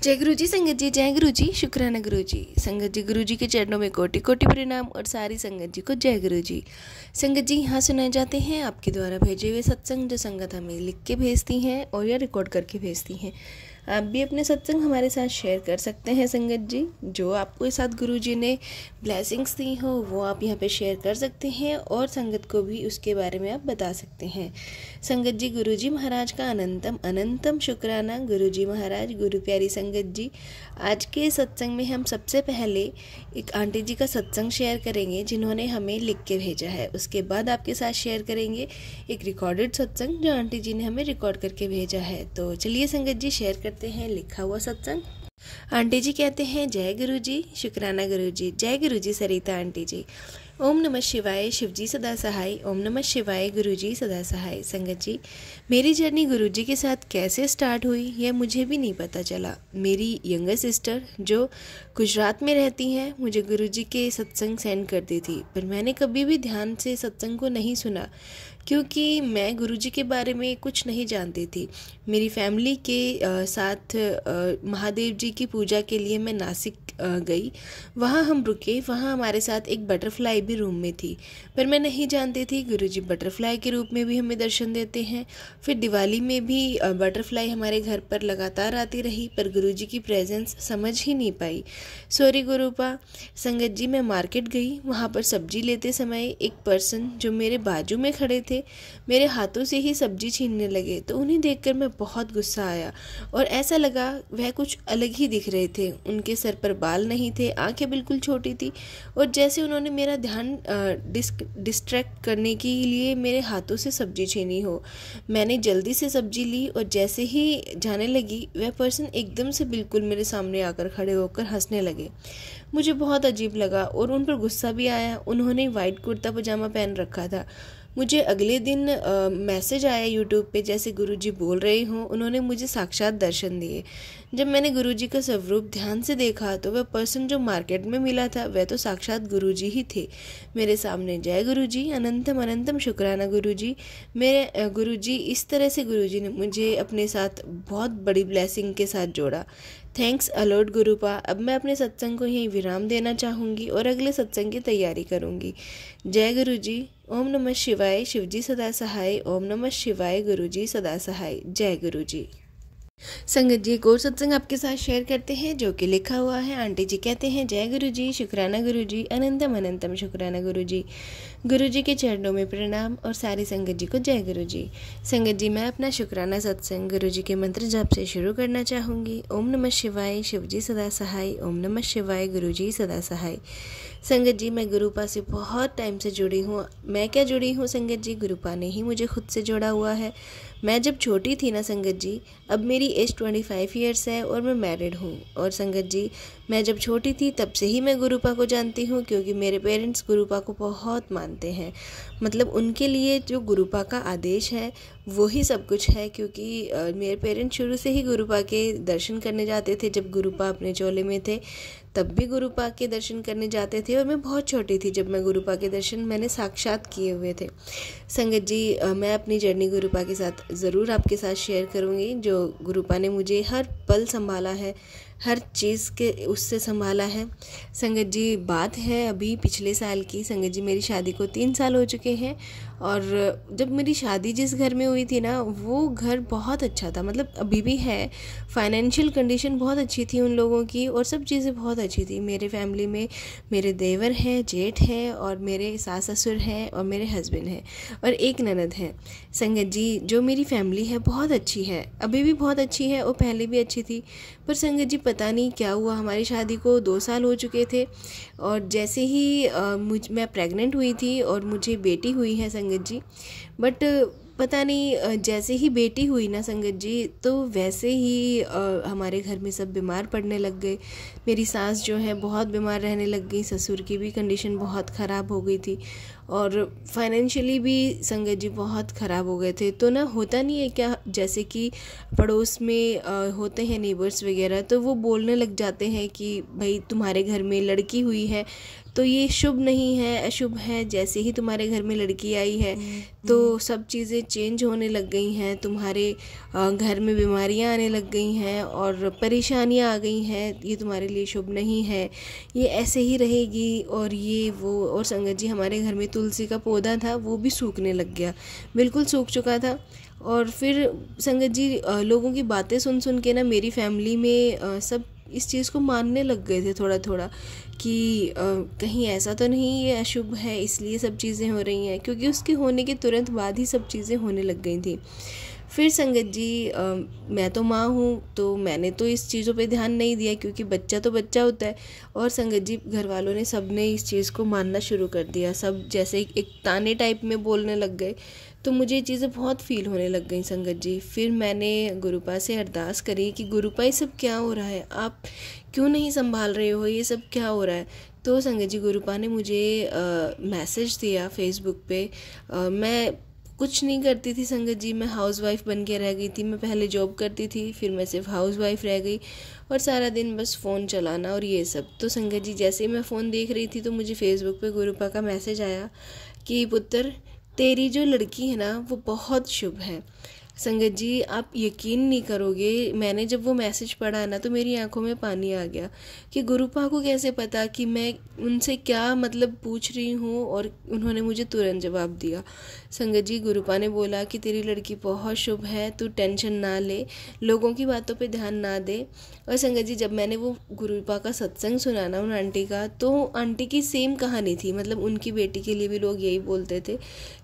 जय गुरु जी संगत जी, जय गुरु जी, शुक्राना गुरु जी। संगत जी, गुरु जी के चरणों में कोटि कोटि प्रणाम और सारी संगत जी को जय गुरु जी। संगत जी, यहाँ सुनाए जाते हैं आपके द्वारा भेजे हुए सत्संग, जो संगत हमें लिख के भेजती हैं और या रिकॉर्ड करके भेजती हैं। आप भी अपने सत्संग हमारे साथ शेयर कर सकते हैं संगत जी। जो आपको इस साथ गुरु जी ने ब्लेसिंग्स दी हो वो आप यहाँ पे शेयर कर सकते हैं और संगत को भी उसके बारे में आप बता सकते हैं। संगत जी, गुरु जी महाराज का अनंतम अनंतम शुक्राना। गुरु जी महाराज, गुरु प्यारी संगत जी, आज के सत्संग में हम सबसे पहले एक आंटी जी का सत्संग शेयर करेंगे जिन्होंने हमें लिख के भेजा है। उसके बाद आपके साथ शेयर करेंगे एक रिकॉर्डेड सत्संग जो आंटी जी ने हमें रिकॉर्ड करके भेजा है। तो चलिए संगत जी, शेयर करते हैं लिखा हुआ सत्संग। आंटी जी कहते हैं, जय गुरु जी, शुक्राना गुरु जी। जय गुरु जी सरिता आंटी जी। ओम नमः शिवाय, शिवजी सदा सहाय। ओम नमः शिवाय, गुरु जी सदा सहाय। संगत जी, मेरी जर्नी गुरु जी के साथ कैसे स्टार्ट हुई यह मुझे भी नहीं पता चला। मेरी यंगर सिस्टर जो गुजरात में रहती हैं मुझे गुरु जी के सत्संग सेंड करती थी, पर मैंने कभी भी ध्यान से सत्संग को नहीं सुना क्योंकि मैं गुरु जी के बारे में कुछ नहीं जानती थी। मेरी फैमिली के साथ महादेव जी की पूजा के लिए मैं नासिक गई। वहाँ हम रुके। वहाँ हमारे साथ एक बटरफ्लाई भी रूम में थी, पर मैं नहीं जानती थी गुरु जी बटरफ्लाई के रूप में भी हमें दर्शन देते हैं। फिर दिवाली में भी बटरफ्लाई हमारे घर पर लगातार आती रही, पर गुरु जी की प्रेजेंस समझ ही नहीं पाई। सॉरी गुरुपा। संगत जी, मैं मार्केट गई। वहाँ पर सब्जी लेते समय एक पर्सन जो मेरे बाजू में खड़े थे मेरे हाथों से ही सब्जी छीनने लगे, तो उन्हें देखकर मैं बहुत गुस्सा आया और ऐसा लगा वह कुछ अलग ही दिख रहे थे। उनके सर पर बाल नहीं थे, आंखें बिल्कुल छोटी थी और जैसे उन्होंने मेरा ध्यान डिस्ट्रैक्ट करने के लिए मेरे हाथों से सब्जी छीनी हो। मैंने जल्दी से सब्जी ली और जैसे ही जाने लगी वह पर्सन एकदम से बिल्कुल मेरे सामने आकर खड़े होकर हंसने लगे। मुझे बहुत अजीब लगा और उन पर गुस्सा भी आया। उन्होंने वाइट कुर्ता पजामा पहन रखा था। मुझे अगले दिन मैसेज आया यूट्यूब पे, जैसे गुरुजी बोल रहे हों उन्होंने मुझे साक्षात दर्शन दिए। जब मैंने गुरुजी का स्वरूप ध्यान से देखा तो वह पर्सन जो मार्केट में मिला था वह तो साक्षात गुरुजी ही थे मेरे सामने। जय गुरुजी, अनंतम अनंतम शुक्राना गुरुजी। मेरे गुरुजी, इस तरह से गुरुजी ने मुझे अपने साथ बहुत बड़ी ब्लेसिंग के साथ जोड़ा। Thanks a lot गुरुपा। अब मैं अपने सत्संग को यहीं विराम देना चाहूँगी और अगले सत्संग की तैयारी करूँगी। जय गुरु जी। ओम नमः शिवाय, शिवजी सदा सहाय। ओम नमः शिवाय, गुरु जी सदा सहाय। जय गुरु जी। संगत जी, एक और सत्संग आपके साथ शेयर करते हैं जो कि लिखा हुआ है। आंटी जी कहते हैं, जय गुरु जी, शुक्राना गुरु जी, अनंतम अनंतम शुक्राना गुरु जी। गुरु जी के चरणों में प्रणाम और सारी संगत जी को जय गुरु जी। संगत जी, मैं अपना शुक्राना सत्संग गुरु जी के मंत्र जाप से शुरू करना चाहूँगी। ओम नमः शिवाय, शिवजी सदा सहाय। ओम नमः शिवाय, गुरु जी सदा सहाय। संगत जी, मैं गुरुपा से बहुत टाइम से जुड़ी हूँ। मैं क्या जुड़ी हूँ संगत जी, गुरुपा ने ही मुझे खुद से जोड़ा हुआ है। मैं जब छोटी थी ना संगत जी, अब मेरी एज 25 ईयर्स है और मैं मैरिड हूँ। और संगत जी, मैं जब छोटी थी तब से ही मैं गुरुपा को जानती हूँ क्योंकि मेरे पेरेंट्स गुरुपा को बहुत मानते हैं। मतलब उनके लिए जो गुरुपा का आदेश है वो ही सब कुछ है, क्योंकि मेरे पेरेंट्स शुरू से ही गुरुपा के दर्शन करने जाते थे। जब गुरुपा अपने चोले में थे तब भी गुरुपा के दर्शन करने जाते थे और मैं बहुत छोटी थी जब मैं गुरुपा के दर्शन मैंने साक्षात किए हुए थे। संगत जी, मैं अपनी जर्नी गुरुपा के साथ ज़रूर आपके साथ शेयर करूँगी। जो गुरुपा ने मुझे हर पल संभाला है, हर चीज़ के उससे संभाला है। संगत जी, बात है अभी पिछले साल की। संगत जी, मेरी शादी को 3 साल हो चुके हैं और जब मेरी शादी जिस घर में हुई थी ना वो घर बहुत अच्छा था, मतलब अभी भी है। फाइनेंशियल कंडीशन बहुत अच्छी थी उन लोगों की और सब चीज़ें बहुत अच्छी थी। मेरे फैमिली में मेरे देवर हैं, जेठ है और मेरे सास ससुर हैं और मेरे हस्बैंड हैं और एक ननद है। संगत जी, जो मेरी फैमिली है बहुत अच्छी है, अभी भी बहुत अच्छी है और पहले भी अच्छी थी। पर संगत जी, पता नहीं क्या हुआ, हमारी शादी को 2 साल हो चुके थे और जैसे ही मैं प्रेग्नेंट हुई थी और मुझे बेटी हुई है संगत जी, बट पता नहीं जैसे ही बेटी हुई ना संगत जी तो वैसे ही हमारे घर में सब बीमार पड़ने लग गए। मेरी सास जो है बहुत बीमार रहने लग गई, ससुर की भी कंडीशन बहुत ख़राब हो गई थी और फाइनेंशियली भी संगत जी बहुत ख़राब हो गए थे। तो ना होता नहीं है क्या, जैसे कि पड़ोस में होते हैं नेबर्स वगैरह, तो वो बोलने लग जाते हैं कि भाई तुम्हारे घर में लड़की हुई है तो ये शुभ नहीं है, अशुभ है। जैसे ही तुम्हारे घर में लड़की आई है तो सब चीज़ें चेंज होने लग गई हैं, तुम्हारे घर में बीमारियां आने लग गई हैं और परेशानियां आ गई हैं, ये तुम्हारे लिए शुभ नहीं है, ये ऐसे ही रहेगी और ये वो। और संगत जी हमारे घर में तुलसी का पौधा था, वो भी सूखने लग गया, बिल्कुल सूख चुका था। और फिर संगत जी लोगों की बातें सुन सुन के ना मेरी फैमिली में सब इस चीज़ को मानने लग गए थे थोड़ा थोड़ा कि कहीं ऐसा तो नहीं ये अशुभ है इसलिए सब चीज़ें हो रही हैं, क्योंकि उसके होने के तुरंत बाद ही सब चीज़ें होने लग गई थी। फिर संगत जी मैं तो माँ हूँ तो मैंने तो इस चीज़ों पे ध्यान नहीं दिया, क्योंकि बच्चा तो बच्चा होता है। और संगत जी घर वालों ने सब ने इस चीज़ को मानना शुरू कर दिया, सब जैसे एक ताने टाइप में बोलने लग गए। तो मुझे ये चीज़ें बहुत फील होने लग गई संगत जी। फिर मैंने गुरुपा से अरदास करी कि गुरुपा ये सब क्या हो रहा है, आप क्यों नहीं संभाल रहे हो, ये सब क्या हो रहा है। तो संगत जी गुरुपा ने मुझे मैसेज दिया फेसबुक पे। मैं कुछ नहीं करती थी संगत जी, मैं हाउस वाइफ बन के रह गई थी। मैं पहले जॉब करती थी, फिर मैं सिर्फ हाउस वाइफ रह गई और सारा दिन बस फ़ोन चलाना और ये सब। तो संगत जी जैसे ही मैं फ़ोन देख रही थी तो मुझे फेसबुक पे गुरुपा का मैसेज आया कि पुत्र तेरी जो लड़की है ना वो बहुत शुभ है। संगत जी आप यकीन नहीं करोगे, मैंने जब वो मैसेज पढ़ा ना तो मेरी आंखों में पानी आ गया कि गुरुपा को कैसे पता कि मैं उनसे क्या मतलब पूछ रही हूँ, और उन्होंने मुझे तुरंत जवाब दिया। संगत जी गुरुपा ने बोला कि तेरी लड़की बहुत शुभ है, तू टेंशन ना ले, लोगों की बातों पे ध्यान ना दे। और संगत जी जब मैंने वो गुरुपा का सत्संग सुना ना उन आंटी का, तो आंटी की सेम कहानी थी, मतलब उनकी बेटी के लिए भी लोग यही बोलते थे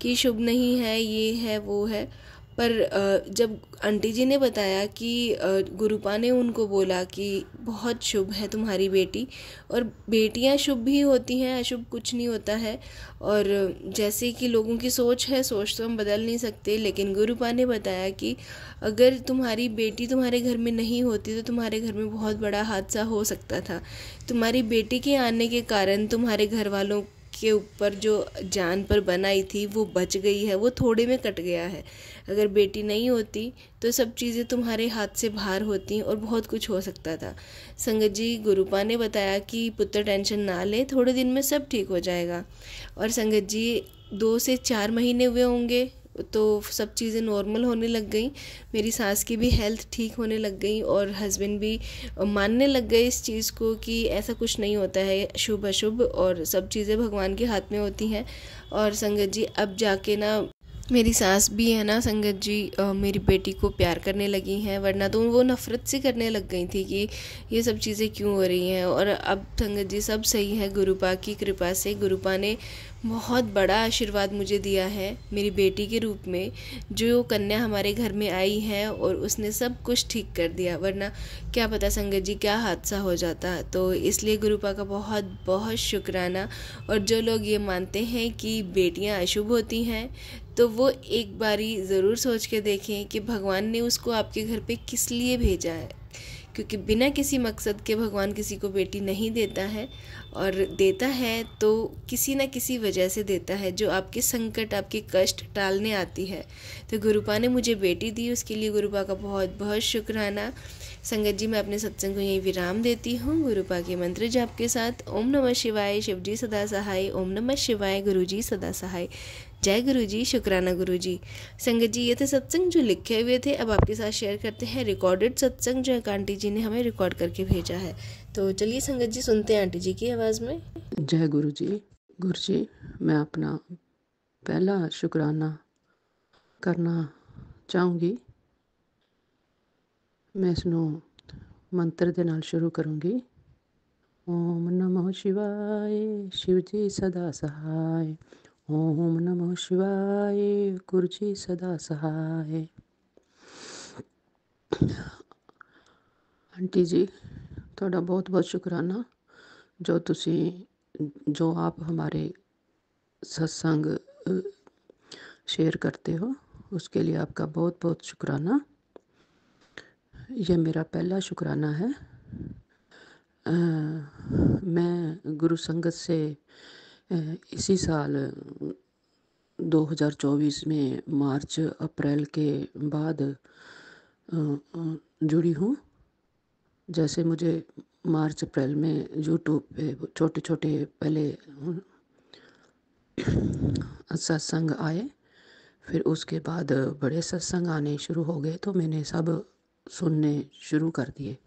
कि शुभ नहीं है, ये है वो है। पर जब आंटी जी ने बताया कि गुरुपा ने उनको बोला कि बहुत शुभ है तुम्हारी बेटी, और बेटियां शुभ भी होती हैं, अशुभ कुछ नहीं होता है। और जैसे कि लोगों की सोच है, सोच तो हम बदल नहीं सकते, लेकिन गुरुपा ने बताया कि अगर तुम्हारी बेटी तुम्हारे घर में नहीं होती तो तुम्हारे घर में बहुत बड़ा हादसा हो सकता था। तुम्हारी बेटी के आने के कारण तुम्हारे घर वालों के ऊपर जो जान पर बनाई थी वो बच गई है, वो थोड़े में कट गया है। अगर बेटी नहीं होती तो सब चीज़ें तुम्हारे हाथ से बाहर होती और बहुत कुछ हो सकता था। संगत जी गुरुपा ने बताया कि पुत्र टेंशन ना ले, थोड़े दिन में सब ठीक हो जाएगा। और संगत जी 2 से 4 महीने हुए होंगे तो सब चीज़ें नॉर्मल होने लग गई, मेरी सास की भी हेल्थ ठीक होने लग गई और हस्बैंड भी मानने लग गए इस चीज़ को कि ऐसा कुछ नहीं होता है शुभ अशुभ, और सब चीज़ें भगवान के हाथ में होती हैं। और संगत जी अब जाके ना मेरी सास भी है ना संगत जी मेरी बेटी को प्यार करने लगी हैं, वरना तो वो नफ़रत से करने लग गई थी कि ये सब चीज़ें क्यों हो रही हैं। और अब संगत जी सब सही है गुरुपा की कृपा से। गुरुपा ने बहुत बड़ा आशीर्वाद मुझे दिया है मेरी बेटी के रूप में, जो कन्या हमारे घर में आई है और उसने सब कुछ ठीक कर दिया, वरना क्या पता संगत जी क्या हादसा हो जाता। तो इसलिए गुरुपा का बहुत बहुत शुक्राना। और जो लोग ये मानते हैं कि बेटियां अशुभ होती हैं तो वो एक बारी ज़रूर सोच के देखें कि भगवान ने उसको आपके घर पे किस लिए भेजा है, क्योंकि बिना किसी मकसद के भगवान किसी को बेटी नहीं देता है, और देता है तो किसी न किसी वजह से देता है जो आपके संकट आपके कष्ट टालने आती है। तो गुरुपा ने मुझे बेटी दी, उसके लिए गुरुपा का बहुत बहुत शुक्राना। संगत जी मैं अपने सत्संग को यहीं विराम देती हूँ गुरुपा के मंत्र जाप के साथ। ओम नमः शिवाय, शिवजी सदा सहाय। ओम नमः शिवाय, गुरुजी सदा सहाय। जय गुरुजी, शुक्राना गुरुजी। संगत जी ये थे सत्संग जो लिखे हुए थे, अब आपके साथ शेयर करते हैं रिकॉर्डेड सत्संग जो एक आंटी जी ने हमें रिकॉर्ड करके भेजा है। तो चलिए संगत जी सुनते हैं आंटी जी की आवाज़ में। जय गुरु जी। गुरु जी मैं अपना पहला शुक्राना करना चाहूँगी। मैं इसनों मंत्र ਦੇ ਨਾਲ शुरू करूँगी। ओम नमः शिवाय, शिव जी सदा सहाय। ओम नमः शिवाय, गुरु जी सदा सहाय। आंटी जी ਤੁਹਾਡਾ बहुत बहुत शुक्राना जो आप हमारे सत्संग शेयर करते हो, उसके लिए आपका बहुत बहुत शुक्राना। यह मेरा पहला शुक्राना है। मैं गुरु संगत से इसी साल 2024 में मार्च अप्रैल के बाद जुड़ी हूँ। जैसे मुझे मार्च अप्रैल में यूट्यूब पे छोटे छोटे पहले सत्संग आए, फिर उसके बाद बड़े सत्संग आने शुरू हो गए, तो मैंने सब सुनने शुरू कर दिए।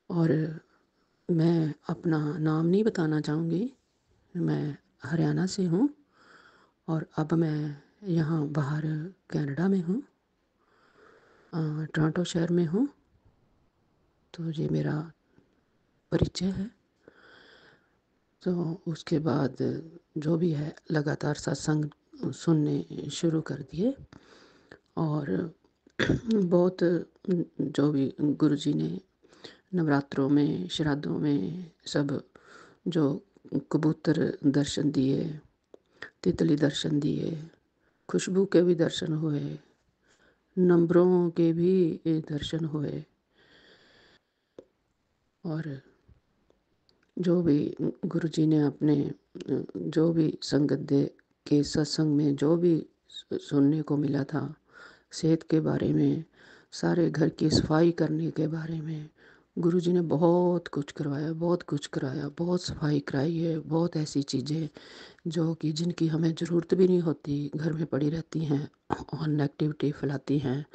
और मैं अपना नाम नहीं बताना चाहूँगी, मैं हरियाणा से हूँ और अब मैं यहाँ बाहर कनाडा में हूँ, टोरंटो शहर में हूँ। तो ये मेरा परिचय है। तो उसके बाद जो भी है लगातार सत्संग सुनने शुरू कर दिए। और बहुत जो भी गुरुजी ने नवरात्रों में, श्राद्धों में सब जो कबूतर दर्शन दिए, तितली दर्शन दिए, खुशबू के भी दर्शन हुए, नंबरों के भी दर्शन हुए, और जो भी गुरुजी ने अपने जो भी संगत दे के सत्संग में जो भी सुनने को मिला था, सेहत के बारे में, सारे घर की सफाई करने के बारे में, गुरुजी ने बहुत कुछ करवाया, बहुत कुछ कराया, बहुत सफाई कराई है। बहुत ऐसी चीज़ें जो कि जिनकी हमें ज़रूरत भी नहीं होती, घर में पड़ी रहती हैं और नेगेटिविटी फैलाती हैं,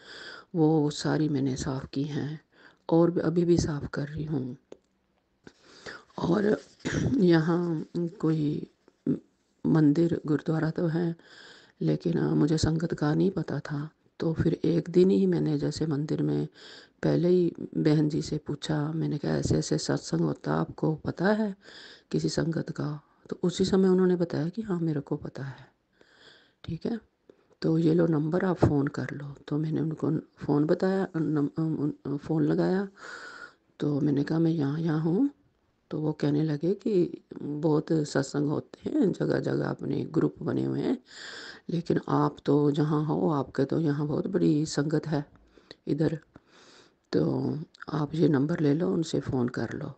वो सारी मैंने साफ़ की हैं और अभी भी साफ़ कर रही हूँ। और यहाँ कोई मंदिर गुरुद्वारा तो है, लेकिन मुझे संगत का नहीं पता था। तो फिर एक दिन ही मैंने जैसे मंदिर में पहले ही बहन जी से पूछा, मैंने कहा ऐसे ऐसे सत्संग होता, आपको पता है किसी संगत का? तो उसी समय उन्होंने बताया कि हाँ मेरे को पता है। ठीक है, तो ये लो नंबर, आप फ़ोन कर लो। तो मैंने उनको फ़ोन बताया, फ़ोन लगाया। तो मैंने कहा मैं यहाँ यहाँ हूँ। तो वो कहने लगे कि बहुत सत्संग होते हैं जगह जगह, अपने ग्रुप बने हुए हैं, लेकिन आप तो जहाँ हो, आपके तो यहाँ बहुत बड़ी संगत है इधर, तो आप ये नंबर ले लो, उनसे फ़ोन कर लो।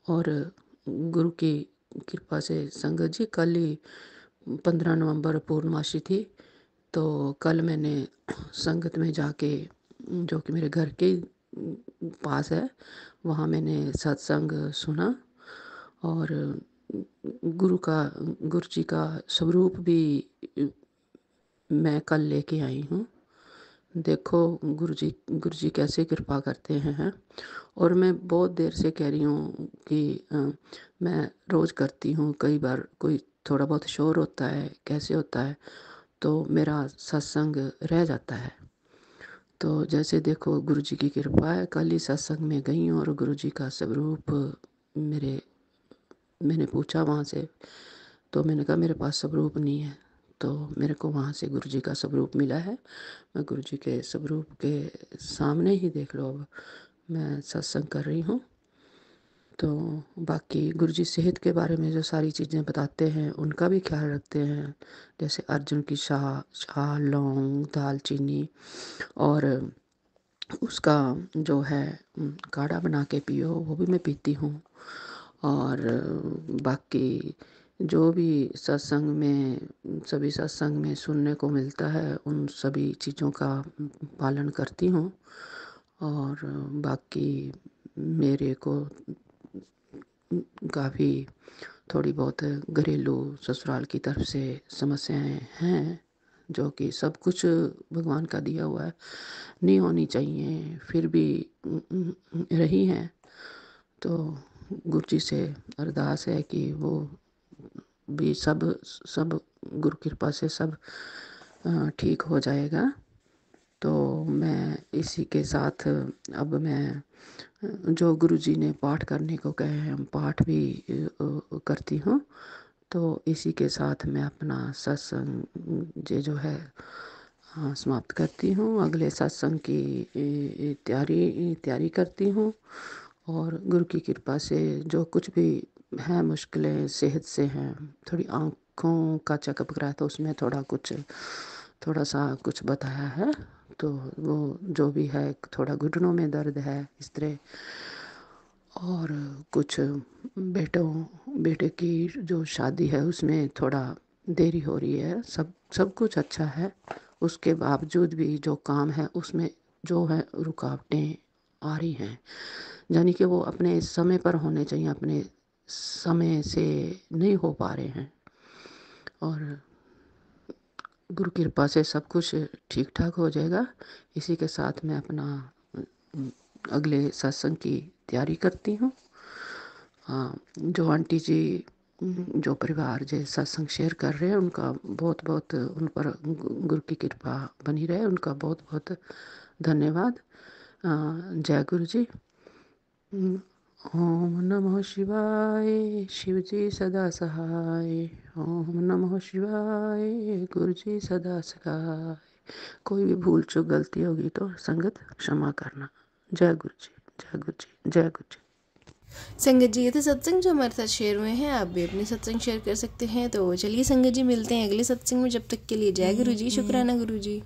और गुरु की कृपा से संगत जी, कल ही 15 नवंबर पूर्णमासी थी, तो कल मैंने संगत में जाके, जो कि मेरे घर के पास है, वहाँ मैंने सत्संग सुना। और गुरु जी का स्वरूप भी मैं कल लेके आई हूँ। देखो गुरु जी कैसे कृपा करते हैं। और मैं बहुत देर से कह रही हूँ कि मैं रोज़ करती हूँ, कई बार कोई थोड़ा बहुत शोर होता है, कैसे होता है, तो मेरा सत्संग रह जाता है। तो जैसे देखो गुरु जी की कृपा है, कल ही सत्संग में गई और गुरु जी का स्वरूप मैंने पूछा वहाँ से, तो मैंने कहा मेरे पास स्वरूप नहीं है, तो मेरे को वहाँ से गुरु जी का स्वरूप मिला है। मैं गुरु जी के स्वरूप के सामने ही देख लो, अब मैं सत्संग कर रही हूँ। तो बाकी गुरु जी सेहत के बारे में जो सारी चीज़ें बताते हैं उनका भी ख्याल रखते हैं, जैसे अर्जुन की शाह, लौंग, दालचीनी, और उसका जो है काढ़ा बना के पियो, वो भी मैं पीती हूँ। और बाकी जो भी सत्संग में, सभी सत्संग में सुनने को मिलता है, उन सभी चीज़ों का पालन करती हूँ। और बाकी मेरे को काफ़ी थोड़ी बहुत घरेलू ससुराल की तरफ से समस्याएं हैं, जो कि सब कुछ भगवान का दिया हुआ है, नहीं होनी चाहिए, फिर भी रही हैं। तो गुरु जी से अरदास है कि वो भी सब सब गुरु कृपा से सब ठीक हो जाएगा। तो मैं इसी के साथ अब मैं जो गुरु जी ने पाठ करने को कहे हैं, पाठ भी करती हूँ। तो इसी के साथ मैं अपना सत्संग जो है समाप्त करती हूँ। अगले सत्संग की तैयारी करती हूँ। और गुरु की कृपा से जो कुछ भी है मुश्किलें सेहत से हैं, थोड़ी आँखों का चेकअप कराया तो उसमें थोड़ा सा कुछ बताया है, तो वो जो भी है, थोड़ा घुटनों में दर्द है इस तरह। और कुछ बेटे की जो शादी है उसमें थोड़ा देरी हो रही है। सब कुछ अच्छा है, उसके बावजूद भी जो काम है उसमें जो है रुकावटें आ रही हैं, यानी कि वो अपने समय पर होने चाहिए, अपने समय से नहीं हो पा रहे हैं। और गुरु कृपा से सब कुछ ठीक ठाक हो जाएगा। इसी के साथ मैं अपना अगले सत्संग की तैयारी करती हूँ। हाँ, जो आंटी जी जो परिवार जो सत्संग शेयर कर रहे हैं उनका बहुत बहुत उन पर गुरु की कृपा बनी रहे, उनका बहुत बहुत धन्यवाद। जय गुरु जी। ओम नमः शिवाय, शिव जी सदा सहाय। ओम नमः शिवाय, गुरु जी सदा सहाय। कोई भी भूल चूक गलती होगी तो संगत क्षमा करना। जय गुरु जी, जय गुरु जी, जय गुरु जी। संगत जी, ये थे सत्संग जो हमारे साथ शेयर हुए हैं। आप भी अपने सत्संग शेयर कर सकते हैं। तो चलिए संगत जी, मिलते हैं अगले सत्संग में। जब तक के लिए जय गुरु जी, शुक्राना गुरु जी।